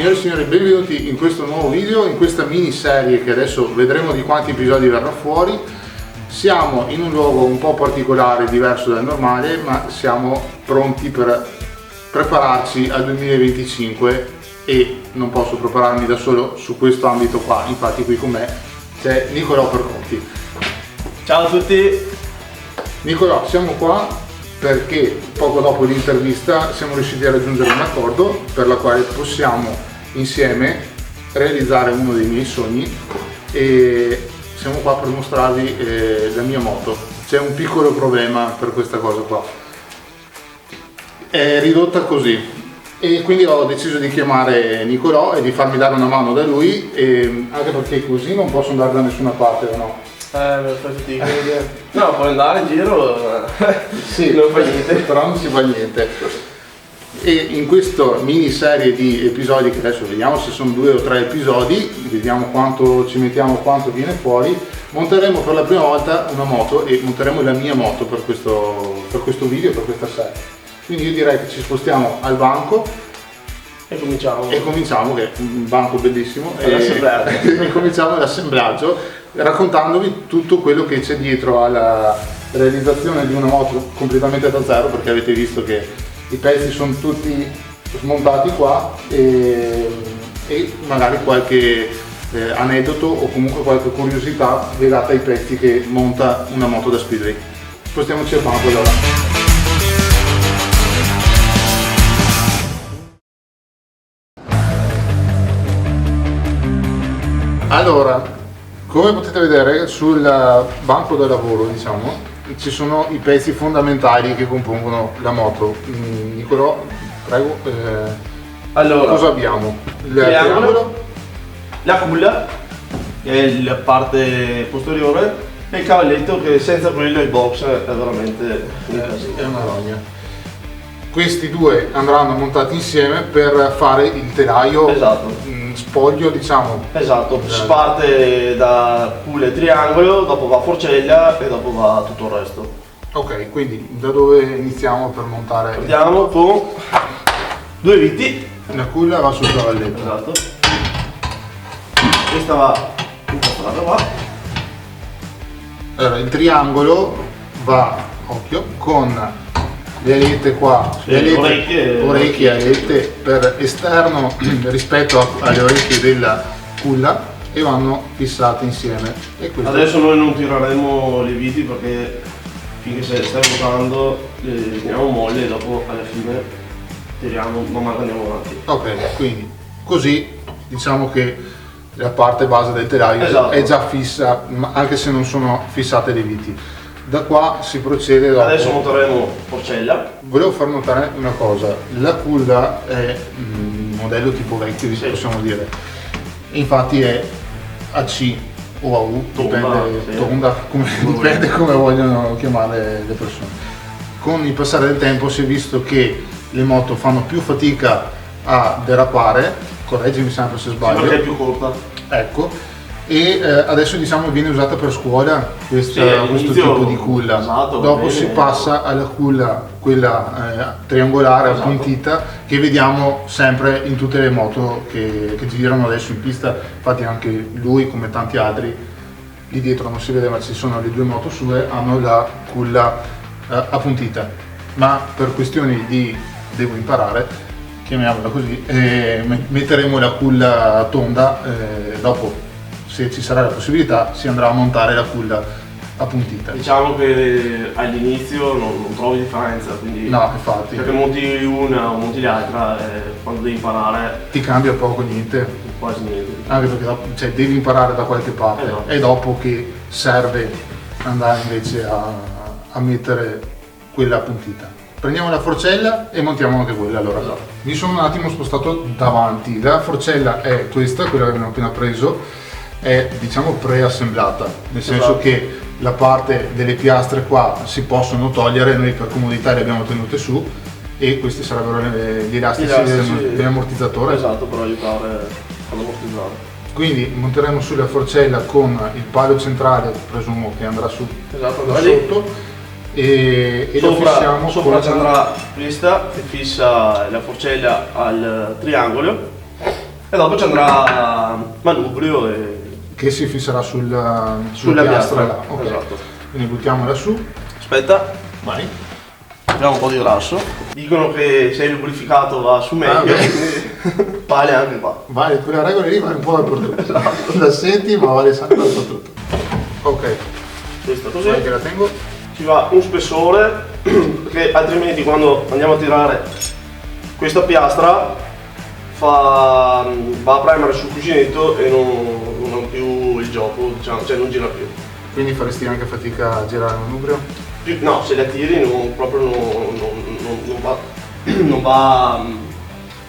Signore e signori, benvenuti in questo nuovo video, in questa miniserie che adesso vedremo di quanti episodi verrà fuori. Siamo in un luogo un po' particolare, diverso dal normale, ma siamo pronti per prepararci al 2025 e non posso prepararmi da solo su questo ambito qua. Infatti qui con me c'è Nicolò Perconti. Ciao a tutti! Nicolò, siamo qua perché poco dopo l'intervista siamo riusciti a raggiungere un accordo per la quale possiamo insieme realizzare uno dei miei sogni e siamo qua per mostrarvi la mia moto. C'è un piccolo problema per questa cosa qua, è ridotta così e quindi ho deciso di chiamare Nicolò e di farmi dare una mano da lui, anche perché così non posso andare da nessuna parte, o no? No, puoi andare in giro, sì, non fa niente. Però non si fa niente. E in questa miniserie di episodi, che adesso vediamo se sono 2 o 3 episodi, vediamo quanto ci mettiamo, quanto viene fuori, monteremo per la prima volta una moto e monteremo la mia moto per questo video, per questa serie. Quindi io direi che ci spostiamo al banco E cominciamo. che è un banco bellissimo, e cominciamo l'assemblaggio raccontandovi tutto quello che c'è dietro alla realizzazione di una moto completamente da zero, perché avete visto che i pezzi sono tutti smontati qua e magari qualche aneddoto o comunque qualche curiosità legata ai pezzi che monta una moto da speedway. Spostiamoci al banco allora. Allora, come potete vedere sul banco da lavoro, diciamo, ci sono i pezzi fondamentali che compongono la moto. Nicolò, prego, allora, cosa abbiamo? Il triangolo, la culla, che è la parte posteriore, e il cavalletto, che senza quello il box è veramente è una rogna. Questi due andranno montati insieme per fare il telaio. Esatto. Spoglio, diciamo. Esatto, si parte da culla e triangolo, dopo va forcella e dopo va tutto il resto. Ok, quindi da dove iniziamo per montare? Partiamo con 2 viti. La culla va sul cavalletto. Esatto. Questa va incastrata qua. Allora, il triangolo va, occhio, con le alette qua, orecchie alette per esterno rispetto alle orecchie della culla e vanno fissate insieme. E adesso noi non tireremo le viti perché finché stiamo usando le teniamo molle e dopo alla fine tiriamo, man mano andiamo avanti. Ok, quindi così diciamo che la parte base del telaio è già fissa, anche se non sono fissate le viti. Da qua si procede dopo. Adesso monteremo forcella. Volevo far notare una cosa, la culla è un modello tipo vecchio, possiamo dire. Infatti è AC o AU, dipende come vogliono chiamare le persone. Con il passare del tempo si è visto che le moto fanno più fatica a derapare, correggimi sempre se sbaglio. Perché è più corta. Ecco. E adesso diciamo viene usata per scuola questo tipo di culla. Esatto, dopo si passa alla culla, quella triangolare, esatto, appuntita, che vediamo sempre in tutte le moto che girano adesso in pista. Infatti anche lui, come tanti altri, lì dietro non si vede ma ci sono le 2 moto sue, hanno la culla appuntita, ma per questioni di devo imparare, chiamiamola così, metteremo la culla tonda, dopo se ci sarà la possibilità si andrà a montare la culla appuntita. Diciamo che all'inizio non trovi differenza, quindi no, infatti, perché monti una o monti l'altra, quando devi imparare ti cambia poco niente, quasi niente, anche perché devi imparare da qualche parte, esatto, e dopo che serve andare invece a mettere quella appuntita. Prendiamo la forcella e montiamo anche quella. Allora, esatto, mi sono un attimo spostato davanti, la forcella è questa, quella che abbiamo appena preso, è diciamo preassemblata, nel senso, esatto, che la parte delle piastre qua si possono togliere, noi per comodità le abbiamo tenute su e questi sarebbero gli elastici dell'ammortizzatore. Esatto, per aiutare ad ammortizzare. Quindi monteremo sulla forcella con il palo centrale, presumo che andrà su, esatto, da sotto, e lo fissiamo. Sopra ci andrà questa che fissa la forcella al triangolo E dopo ci andrà manubrio che si fisserà sulla sulla piastra. là. Ok. Esatto. Quindi buttiamola su. Aspetta, Vai. abbiamo un po' di grasso. Dicono che se è lubrificato va su meglio, quindi vale anche qua. Vale, quella regola lì vale un po' dappertutto. La senti, ma vale sempre dappertutto. Ok, Questa così. vai che la tengo. Ci va un spessore, perché altrimenti quando andiamo a tirare questa piastra va a premere sul cuscinetto e non ha più il gioco, diciamo, cioè non gira più. Quindi faresti anche fatica a girare il manubrio? No, se la tiri proprio non va,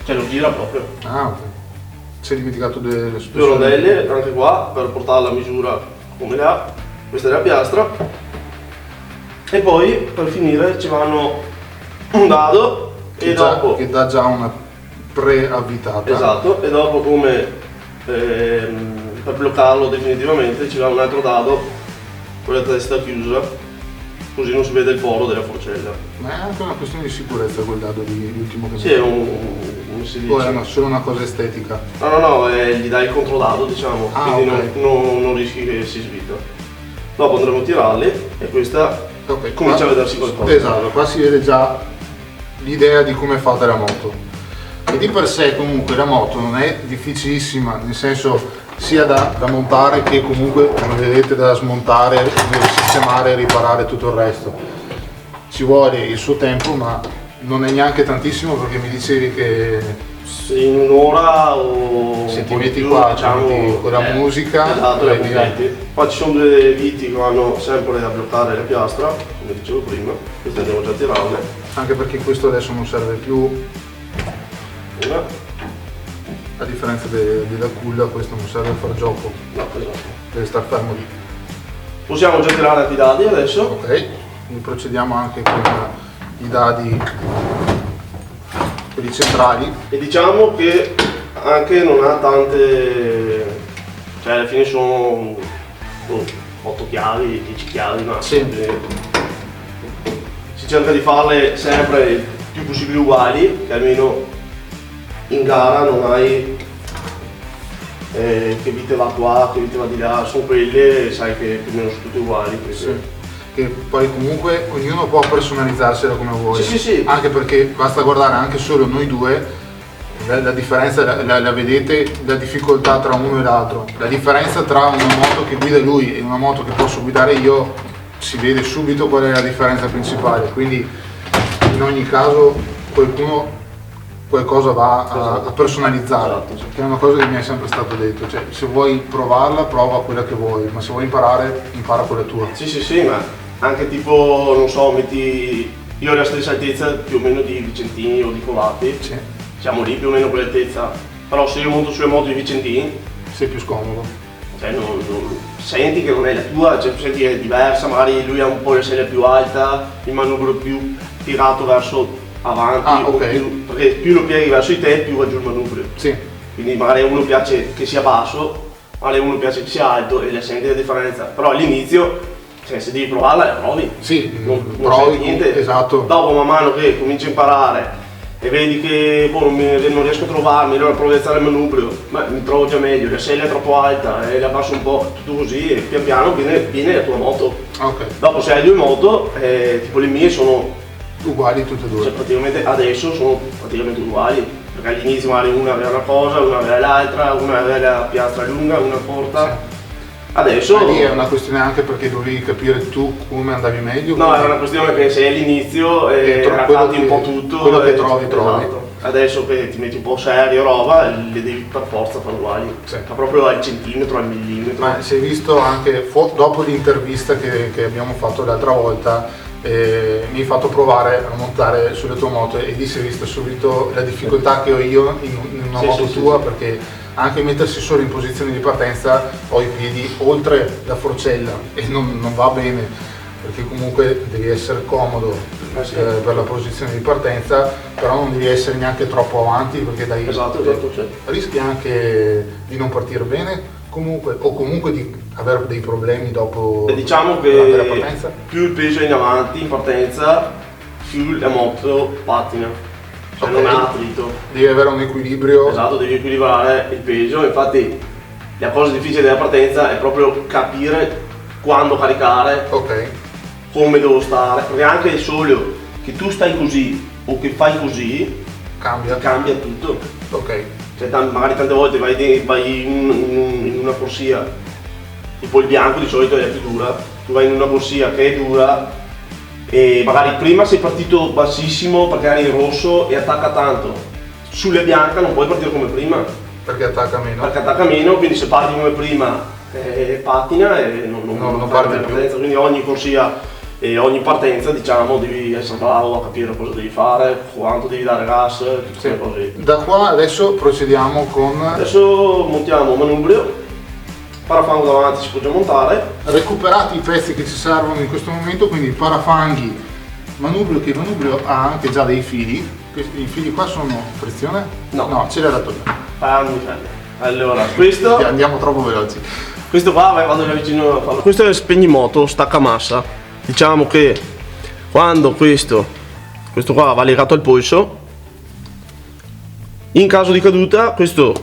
cioè non gira proprio. Ah, ok. Si è dimenticato delle Due rondelle anche qua per portarla a misura come le ha. Questa è la piastra. E poi per finire ci vanno un dado e dopo. Che dà già una preavvitata. Esatto, e dopo come per bloccarlo definitivamente ci va un altro dado con la testa chiusa, così non si vede il foro della forcella. Ma è anche una questione di sicurezza quel dado lì, l'ultimo che Sì, è come si dice? o è solo una cosa estetica? No, gli dai il controdado, diciamo, Ah, quindi ok. non rischi che si svita. Dopo andremo a tirarli e questa Ok, comincia qua- a vedersi qualcosa. Esatto, qua si vede già l'idea di come è fatta la moto. E di per sé comunque la moto non è difficilissima, nel senso sia da montare che comunque, come vedete, da smontare, sistemare, riparare tutto il resto. Ci vuole il suo tempo, ma non è neanche tantissimo perché mi dicevi che In un'ora o se un ti po' di metti più, qua, diciamo, ti metti con la musica, esatto, vai le via. completi. Qua ci sono due viti che vanno sempre a bloccare la piastra, come dicevo prima, queste andiamo già a tirarle. Anche perché questo adesso non serve più, Una, a differenza della culla, questo non serve a far gioco, no, esatto. deve star fermo lì. Possiamo già tirare anche i dadi adesso. Ok, quindi procediamo anche con i dadi, quelli centrali. E diciamo che anche non ha tante, cioè alla fine sono 8 chiavi, 10 chiavi, ma Sì. si cerca di farle sempre il più possibile uguali, che almeno in gara non hai che vite va qua, che vite va di là, sono quelle, sai che più o meno sono tutte uguali. quindi- Sì. Che poi comunque ognuno può personalizzarsela come vuole. Sì. Anche perché basta guardare anche solo noi due, la differenza la vedete, la difficoltà tra uno e l'altro. La differenza tra una moto che guida lui e una moto che posso guidare io, si vede subito qual è la differenza principale. Quindi in ogni caso qualcosa va a personalizzare, Esatto, sì. che è una cosa che mi è sempre stato detto, cioè se vuoi provarla prova quella che vuoi, ma se vuoi imparare impara quella tua. Sì, ma anche tipo, non so, metti io ho la stessa altezza più o meno di Vicentini o di Covatti, Sì, siamo lì più o meno quell'altezza, però se io monto sulle moto di Vicentini, sei più scomodo. cioè senti che non è la tua, cioè senti che è diversa, magari lui ha un po' la sella più alta, il manubrio più tirato verso avanti, Ah, o ok. perché più lo pieghi verso di te più va giù il manubrio. Sì, Quindi magari a uno piace che sia basso, magari a uno piace che sia alto e la senti la differenza, però all'inizio, cioè, se devi provarla la provi. sì, Non provi, senti niente. esatto. Dopo man mano che cominci a imparare e vedi che non riesco a trovarmi, allora provo ad alzare il manubrio, ma mi trovo già meglio, la sella è troppo alta e la abbasso un po', tutto così e pian piano viene la tua moto. Ok, Dopo se hai due moto, tipo le mie sono, uguali tutte e cioè due. praticamente adesso sono praticamente uguali, perché all'inizio magari una aveva una cosa, una aveva l'altra, una aveva la piastra lunga, una corta. Adesso Ma lì è una questione anche perché dovevi capire tu come andavi meglio. no, era una questione che sei all'inizio e quello raccatti un che- po' tutto. quello che e- trovi. Esatto. Adesso che ti metti un po' serio roba, le devi per forza fare uguali. Sì. Ma proprio al centimetro, al millimetro. Ma si è visto anche dopo l'intervista che abbiamo fatto l'altra volta, mi hai fatto provare a montare sulle tue moto e lì si è vista subito la difficoltà che ho io in una Sì, moto sì, tua, sì. perché anche mettersi solo in posizione di partenza ho i piedi oltre la forcella e non va bene, perché comunque devi essere comodo Sì. per la posizione di partenza, però non devi essere neanche troppo avanti perché dai, Esatto, sì. rischi anche di non partire bene comunque, o comunque di avere dei problemi dopo E diciamo durante la che partenza. più il peso è in avanti in partenza, più la moto pattina. cioè Ok. non ha attrito. Devi avere un equilibrio. Esatto, devi equilibrare il peso, infatti la cosa difficile della partenza è proprio capire quando caricare, Ok, come devo stare, perché anche il solo che tu stai così o che fai così cambia. cambia tutto. Ok, Cioè, magari tante volte vai in una corsia, tipo il bianco di solito è più dura, tu vai in una corsia che è dura e magari prima sei partito bassissimo perché eri in rosso e attacca tanto, sulle bianca non puoi partire come prima perché attacca meno. perché attacca meno, quindi se parti come prima pattina e non parte fai la più. partenza, quindi ogni corsia e ogni partenza diciamo devi essere bravo a capire cosa devi fare, quanto devi dare gas, tutte quelle cose lì. Da qua adesso procediamo con Adesso montiamo manubrio, parafango davanti si può già montare, recuperati i pezzi che ci servono in questo momento, quindi parafanghi, manubrio, che il manubrio ha anche già dei fili. I fili qua sono frizione? No. Acceleratore. fammi fare. Allora, questo Andiamo troppo veloci. qua vado vicino a farlo. Questo è il spegnimoto stacca massa. Diciamo che quando questo qua va legato al polso, in caso di caduta questo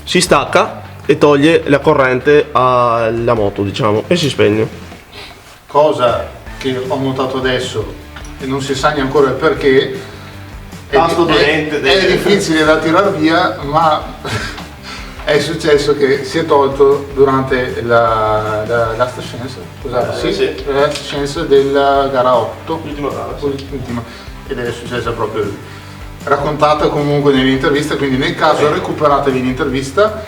si stacca e toglie la corrente alla moto, diciamo, e si spegne. Cosa che ho notato adesso e non si sa neanche ancora il perché, Tasto dolente è difficile da tirar via, ma è successo che si è tolto durante la last chance, scusate, sì. la last chance della gara 8, L'ultima gara, sì. l'ultima, ed è successa proprio lì. Raccontata comunque nell'intervista, quindi nel caso recuperatevi l'intervista,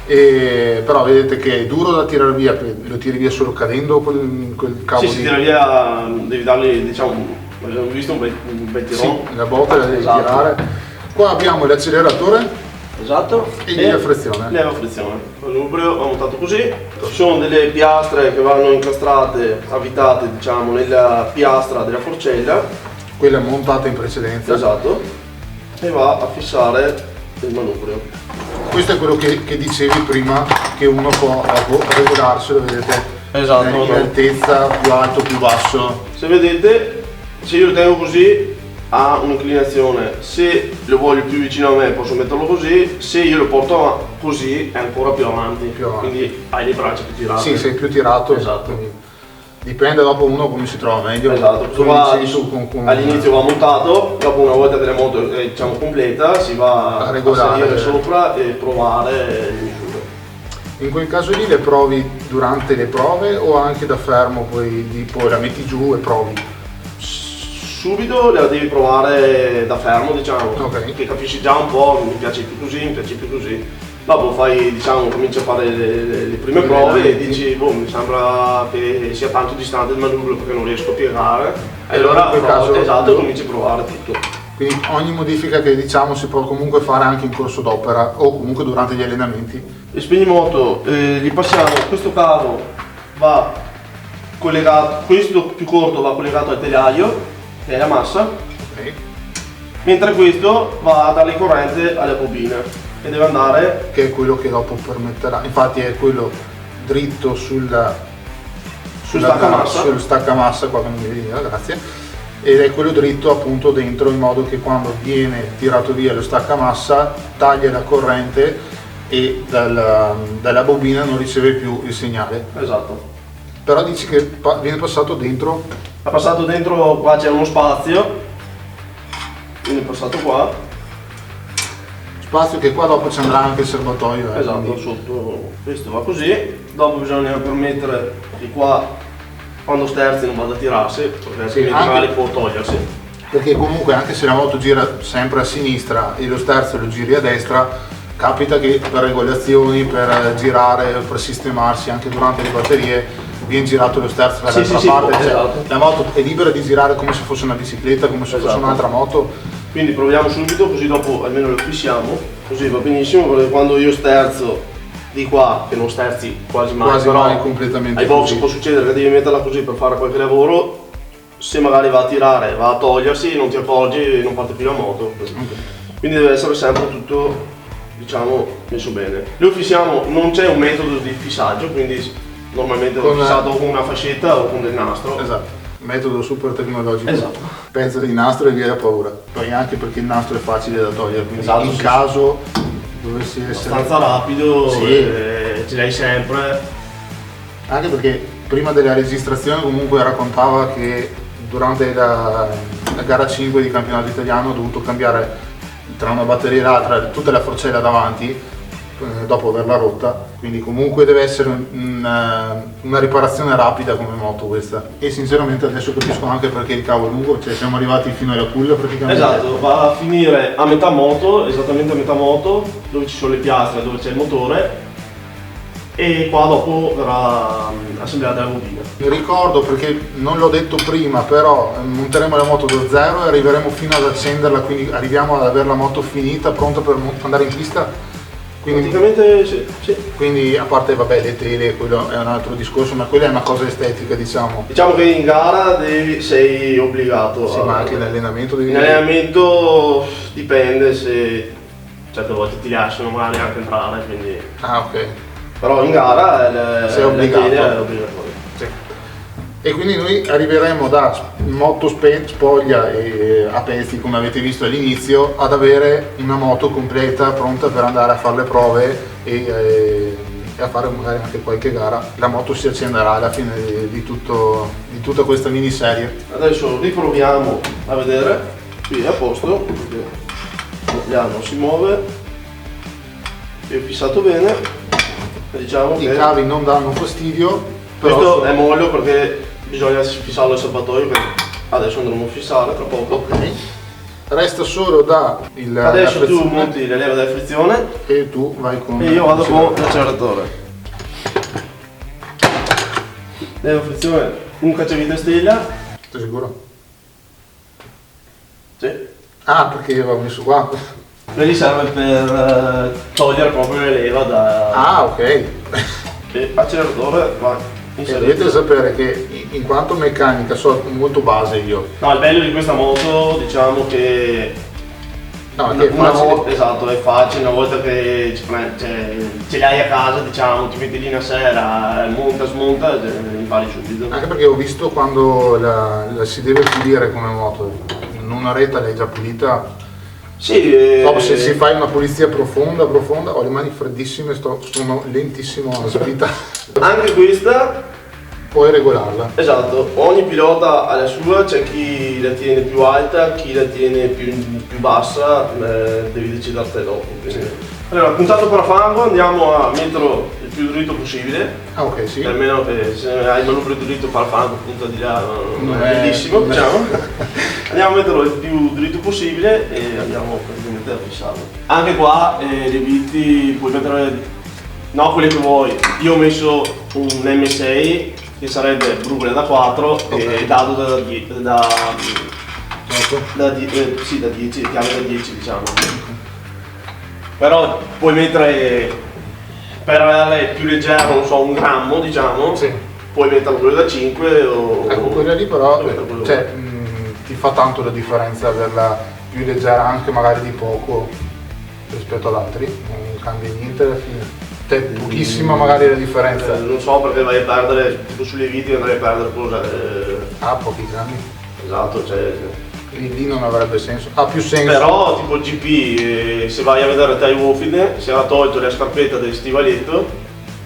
però vedete che è duro da tirare via, lo tiri via solo cadendo quel cavo Sì, di... si tira via, devi dargli, diciamo, abbiamo visto un bel Sì, tirone. la botta la devi Esatto. tirare. Qua abbiamo l'acceleratore Esatto. e leva frizione. Leva frizione. Il manubrio va montato così. Ci sono delle piastre che vanno incastrate, avvitate diciamo nella piastra della forcella. Quella montata in precedenza. Esatto. E va a fissare il manubrio. Questo è quello che dicevi prima, che uno può regolarselo, vedete? Esatto, In no. altezza, più alto, più basso. Se vedete, se io lo tengo così ha un'inclinazione, se lo voglio più vicino a me posso metterlo così, se io lo porto così è ancora più avanti, Più avanti. quindi hai le braccia più tirate. Sì, sei più tirato. Esatto. Quindi dipende dopo uno come si trova meglio. Esatto, questo Come qua dicevi tu, con- all'inizio va montato, dopo una volta che la moto è diciamo completa si va A a regolare. salire sopra e provare le misure. In quel caso lì le provi durante le prove o anche da fermo, poi la metti giù e provi? Subito la devi provare da fermo, diciamo, Ok. che capisci già un po', mi piace più così, mi piace più così. Dopo fai, diciamo, cominci a fare le prime I prove e allenamenti. dici, boh, mi sembra che sia tanto distante il manubrio perché non riesco a piegare. E allora allora in quel caso- esatto, cominci a provare tutto. Quindi ogni modifica che diciamo si può comunque fare anche in corso d'opera o comunque durante gli allenamenti. Il spegnimoto, gli passiamo, questo cavo va collegato, questo più corto va collegato al telaio, che è la massa, Ok. mentre questo va a dare corrente alle bobine e deve andare, Che è quello che dopo permetterà, infatti è quello dritto sullo staccamassa, qua che non mi vedi, grazie, ed è quello dritto appunto dentro in modo che quando viene tirato via lo staccamassa taglia la corrente e dalla bobina non riceve più il segnale. esatto. Però dici che viene passato dentro, Ha passato dentro, qua c'è uno spazio, quindi è passato qua, spazio che qua dopo ci andrà anche il serbatoio. esatto, quindi- sotto, questo va così, dopo bisogna permettere che qua quando sterzi non vada a tirarsi, perché altrimenti anche- magari può togliersi. Perché comunque anche se la moto gira sempre a sinistra e lo sterzo lo giri a destra, capita che per regolazioni, per girare, per sistemarsi anche durante le batterie viene girato lo sterzo dall'altra sì, parte, cioè, esatto. la moto è libera di girare come se fosse una bicicletta, come se fosse Esatto. un'altra moto. Quindi proviamo subito, così dopo almeno lo fissiamo, così va benissimo, perché quando io sterzo di qua, che non sterzi quasi mai, Quasi però mai completamente ai box così. può succedere che devi metterla così per fare qualche lavoro, se magari va a tirare, va a togliersi, non ti accorgi e non parte più la moto. Quindi deve essere sempre tutto, diciamo, messo bene. Lo fissiamo, non c'è un metodo di fissaggio, quindi normalmente Con l'ho fissato con una fascetta o con del nastro. Esatto. metodo super tecnologico. Esatto. Pezzo di nastro e via la paura. Poi anche perché il nastro è facile da togliere, quindi Esatto, in sì, caso dovessi essere abbastanza rapido, Sì. ce l'hai sempre. Anche perché prima della registrazione comunque raccontava che durante la gara 5 di campionato italiano ho dovuto cambiare tra una batteria e l'altra tutta la forcella davanti dopo averla rotta, quindi comunque deve essere una riparazione rapida come moto questa, e sinceramente adesso capisco anche perché il cavo è lungo, cioè siamo arrivati fino alla culla praticamente. Esatto, va a finire a metà moto, esattamente a metà moto, dove ci sono le piastre, dove c'è il motore, e qua dopo verrà assemblata la bobina. Mi ricordo, perché non l'ho detto prima, però monteremo la moto da zero e arriveremo fino ad accenderla, quindi arriviamo ad avere la moto finita, pronta per andare in pista. Praticamente sì. Quindi a parte vabbè le tele, quello è un altro discorso, ma quella è una cosa estetica, diciamo. Diciamo che in gara sei obbligato Sì, ma anche in allenamento devi... In allenamento dipende, se certe volte ti lasciano magari anche entrare, quindi... Ah, ok. Però in gara sei obbligato. le tele è obbligatorio. Sì. E quindi noi arriveremo da moto spoglia e a pezzi, come avete visto all'inizio, ad avere una moto completa pronta per andare a fare le prove e a fare magari anche qualche gara. La moto si accenderà alla fine di tutta questa miniserie. Adesso riproviamo a vedere, qui è a posto, non si muove, è fissato bene, diciamo I che cavi non danno fastidio, però questo è mollo perché bisogna fissarlo al serbatoio, che adesso andremo a fissare tra poco. ok. Resta solo Adesso la tu frizione monti le leve della frizione e tu vai con... e io vado con l'acceleratore. Leva frizione, un cacciavite a stella. Sei sicuro? Sì. Ah, perché io avevo messo qua. Quelli serve per togliere proprio le leva da... Ah, ok. E acceleratore, vai. E dovete sapere che in quanto meccanica so molto base io. No, il bello di questa moto, diciamo che... No, che è una facile. volta, esatto, è facile, una volta che ce l'hai a casa, diciamo, ti metti lì una sera, monta, smonta, impari subito. Anche perché ho visto quando la si deve pulire come moto. In un'oretta l'hai già pulita. Sì, Dopo se si fai una pulizia profonda, ho le mani freddissime, sono lentissimo a svitare. anche questa, Puoi regolarla. esatto, ogni pilota ha la sua, c'è chi la tiene più alta, chi la tiene più bassa, devi deciderti dopo. Quindi. Allora, puntato parafango, andiamo a metterlo il più dritto possibile, Ah, ok, sì. almeno che se hai il manubrio dritto parafango punta di là, non Non è è- bellissimo, non è- diciamo. Andiamo a metterlo il più dritto possibile e andiamo praticamente a fissarlo. Anche qua le viti puoi mettere, no, quelle che vuoi. Io ho messo un M6 che sarebbe brugole da 4 e dado sì, da 10, chiave da 10 diciamo. Però puoi mettere, per avere più leggero, non so, un grammo diciamo, Sì. puoi mettere quello da 5 o... Ecco, quella lì però puoi mettere quello- cioè, ti fa tanto la differenza averla più leggera, anche magari di poco rispetto ad altri, non cambia niente alla fine. Cioè, pochissima magari la differenza. non so, perché vai a perdere, tipo sulle viti andrai a perdere cosa, Ah, pochi grammi. esatto, cioè... Lì non avrebbe senso. Ha più senso. Però tipo il GP, se vai a vedere Ty Wolfine, si era tolto la scarpetta del stivaletto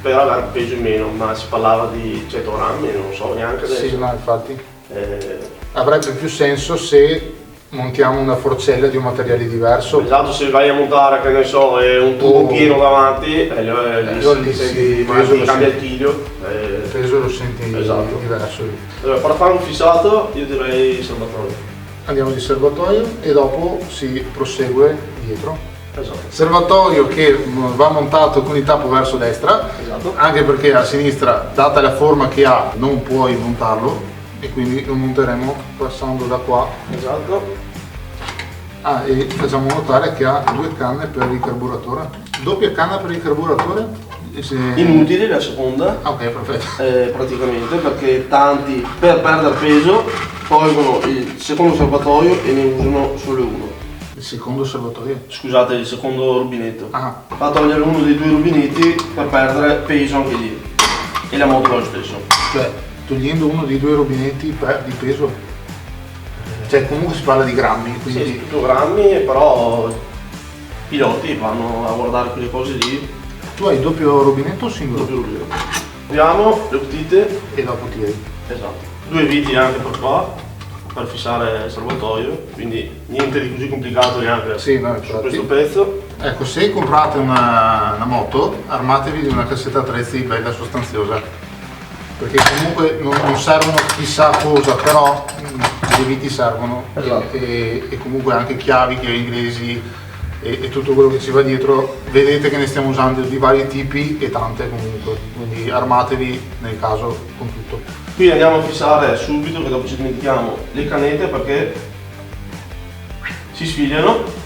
per avere peso in meno, ma si parlava di 100 grammi, non so neanche adesso. Sì, no, infatti. Eh, Avrebbe più senso se montiamo una forcella di un materiale diverso. esatto, se vai a montare, che ne so, è un tubo Oh. pieno davanti, lì sì, magari peso lo cambia il senti. chilo. Il peso lo senti Esatto. diverso lì. Allora, parafango fissato, io direi serbatoio. Andiamo di serbatoio e dopo si prosegue dietro. Esatto. Serbatoio che va montato con il tappo verso destra, Esatto. anche perché a sinistra, data la forma che ha, non puoi montarlo e quindi lo monteremo passando da qua. Esatto. Ah, e facciamo notare che ha due canne per il carburatore. Doppia canna per il carburatore? Inutile la seconda. Ah, ok, perfetto. Praticamente, perché tanti per perdere peso tolgono il secondo serbatoio e ne usano solo uno. Il secondo serbatoio. Scusate, il secondo rubinetto. Ah, Va a togliere uno dei due rubinetti per perdere peso anche lì. E la moto fa lo stesso. cioè togliendo uno dei due rubinetti perdi peso. Cioè comunque si parla di grammi, quindi... Sì, più grammi, però i piloti vanno a guardare quelle cose lì. Tu hai doppio rubinetto o singolo? Doppio rubino. Abbiamo le octite. E dopo tiri. Esatto. 2 viti anche per qua, per fissare il serbatoio, quindi niente di così complicato neanche Sì, no, su infatti. questo pezzo. Ecco, se comprate una moto, armatevi di una cassetta attrezzi bella sostanziosa, perché comunque non servono chissà cosa, però i viti servono. Esatto. E comunque anche chiavi, chiavi inglesi e tutto quello che ci va dietro. Vedete che ne stiamo usando di vari tipi e tante comunque, quindi armatevi nel caso con tutto. Qui andiamo a fissare subito, che dopo ci dimentichiamo, le canete perché si sfigliano.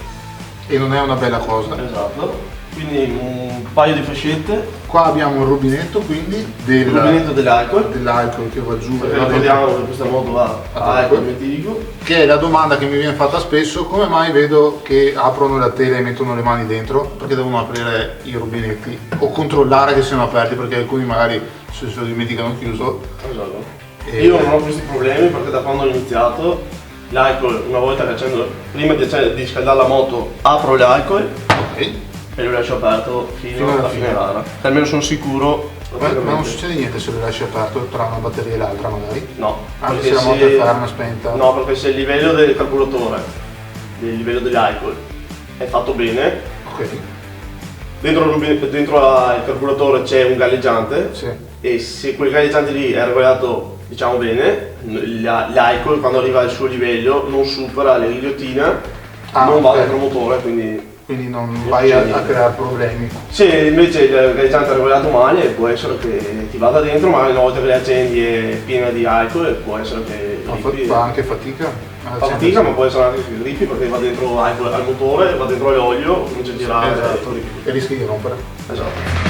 E non è una bella cosa. Esatto. Quindi un paio di fascette. Qua abbiamo un rubinetto quindi Il rubinetto dell'alcol. dell'alcol che va giù. Perché ricordiamo che questa moto va a alcol metilico. Che è la domanda che mi viene fatta spesso: come mai vedo che aprono la tela e mettono le mani dentro? Perché devono aprire i rubinetti o controllare che siano aperti, perché alcuni magari se lo dimenticano chiuso. Esatto. E- Io non ho questi problemi perché da quando ho iniziato l'alcol, una volta che accendo, prima di scaldare la moto, apro l'alcol Ok. e lo lascio aperto fino Fino alla alla fine. fine gara. Almeno sono sicuro. Ma non praticamente. succede niente se lo lasci aperto tra una batteria e l'altra magari? No, Anche perché se la moto è ferma, spenta? No, perché se il livello del carburatore, il livello dell'alcol è fatto bene, Ok. dentro il carburatore c'è un galleggiante Sì. e se quel galleggiante lì è regolato, diciamo bene, l'alcol quando arriva al suo livello non supera le ghigliotine, non va ok. dentro il motore, quindi Quindi non vai a creare problemi. se invece il galleggiante è regolato male può essere che ti vada dentro, ma una volta che le accendi è piena di alcol e può essere che Fa anche fatica. fa fatica, ma può essere anche che grippi perché va dentro al motore, va dentro all'olio, comincia a girare. Esatto. E rischi di rompere. Esatto.